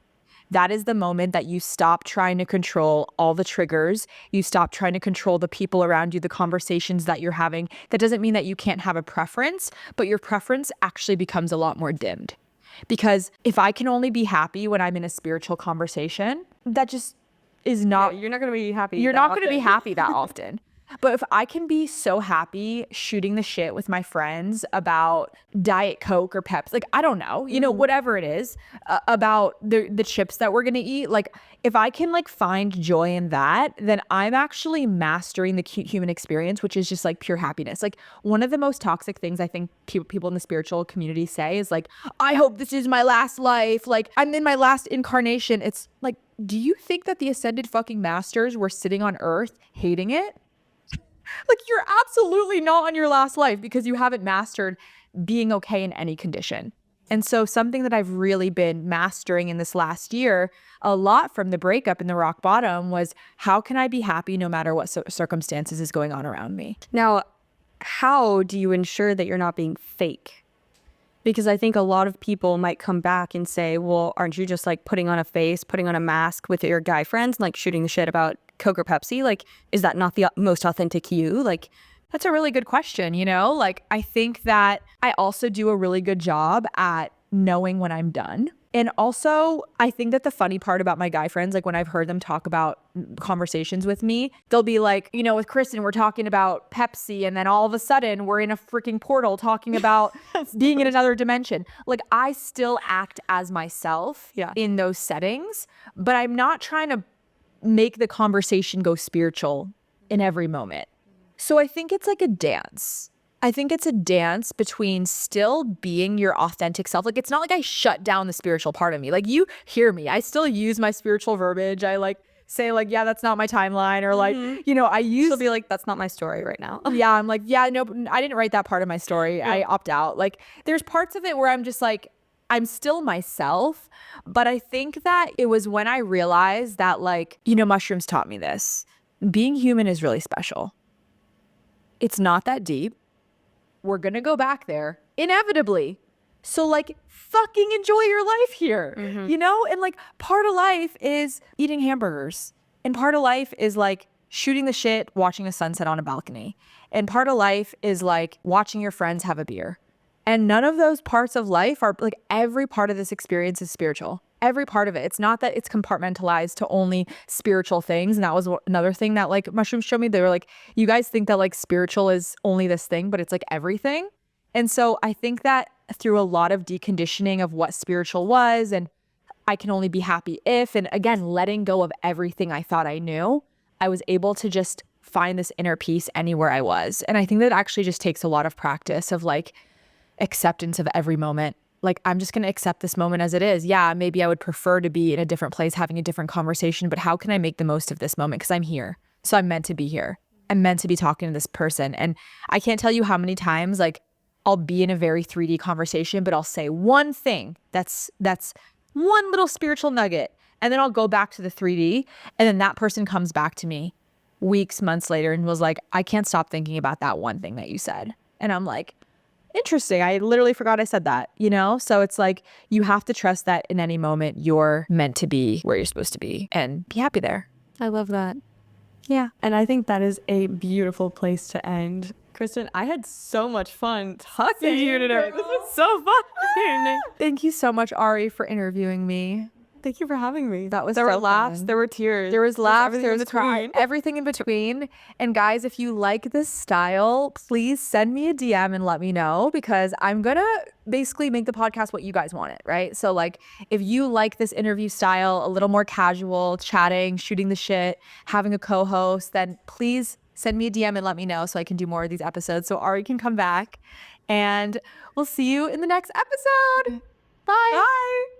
That is the moment that you stop trying to control all the triggers. You stop trying to control the people around you, the conversations that you're having. That doesn't mean that you can't have a preference, but your preference actually becomes a lot more dimmed. Because if I can only be happy when I'm in a spiritual conversation, that just is not... Yeah, you're not going to be happy. You're not going to be happy that often. But if I can be so happy shooting the shit with my friends about Diet Coke or Pepsi, like, I don't know, you know, whatever it is, about the chips that we're going to eat. Like, if I can like find joy in that, then I'm actually mastering the cute human experience, which is just like pure happiness. Like one of the most toxic things I think people in the spiritual community say is like, I hope this is my last life. Like I'm in my last incarnation. It's like, do you think that the ascended fucking masters were sitting on earth hating it? Like you're absolutely not on your last life because you haven't mastered being okay in any condition. And so something that I've really been mastering in this last year, a lot from the breakup and the rock bottom, was how can I be happy no matter what circumstances is going on around me? Now, how do you ensure that you're not being fake? Because I think a lot of people might come back and say, well, aren't you just like putting on a face, putting on a mask with your guy friends, and like shooting the shit about Coke or Pepsi? Like, is that not the most authentic you? Like, that's a really good question, you know? Like, I think that I also do a really good job at knowing when I'm done. And also, I think that the funny part about my guy friends, like when I've heard them talk about conversations with me, they'll be like, you know, with Kristen, we're talking about Pepsi, and then all of a sudden we're in a freaking portal talking about being in another dimension. Like I still act as myself in those settings, but I'm not trying to make the conversation go spiritual in every moment. So I think it's like a dance. I think it's a dance between still being your authentic self. Like, it's not like I shut down the spiritual part of me. Like, you hear me. I still use my spiritual verbiage. I like say like, yeah, that's not my timeline, or like, you know, I use... She'll be like, that's not my story right now. Yeah, I'm like, yeah, no, I didn't write that part of my story. Yeah. I opt out. Like, there's parts of it where I'm just like, I'm still myself. But I think that it was when I realized that, like, you know, mushrooms taught me this. Being human is really special. It's not that deep. We're going to go back there inevitably. So like fucking enjoy your life here, you know? And like part of life is eating hamburgers. And part of life is like shooting the shit, watching the sunset on a balcony. And part of life is like watching your friends have a beer. And none of those parts of life are like, every part of this experience is spiritual. Every part of it. It's not that it's compartmentalized to only spiritual things. And that was another thing that like mushrooms showed me. They were like, you guys think that like spiritual is only this thing, but it's like everything. And so I think that through a lot of deconditioning of what spiritual was, and I can only be happy if, and again, letting go of everything I thought I knew, I was able to just find this inner peace anywhere I was. And I think that actually just takes a lot of practice of like acceptance of every moment. Like, I'm just going to accept this moment as it is. Yeah, maybe I would prefer to be in a different place, having a different conversation, but how can I make the most of this moment? Because I'm here. So I'm meant to be here. I'm meant to be talking to this person. And I can't tell you how many times, like, I'll be in a very 3D conversation, but I'll say one thing that's one little spiritual nugget. And then I'll go back to the 3D. And then that person comes back to me weeks, months later and was like, I can't stop thinking about that one thing that you said. And I'm like, interesting. I literally forgot I said that, you know? So it's like, you have to trust that in any moment you're meant to be where you're supposed to be and be happy there. I love that. Yeah. And I think that is a beautiful place to end. Kristen, I had so much fun talking to you today. This was so fun. Thank you so much, Ari, for interviewing me. Thank you for having me. That was There so were laughs, fun. there were tears. There was laughs, everything there in was cry, between. everything in between. And guys, if you like this style, please send me a DM and let me know, because I'm gonna basically make the podcast what you guys want it, right? So like, if you like this interview style, a little more casual, chatting, shooting the shit, having a co-host, then please send me a DM and let me know so I can do more of these episodes so Ari can come back. And we'll see you in the next episode. Bye. Bye.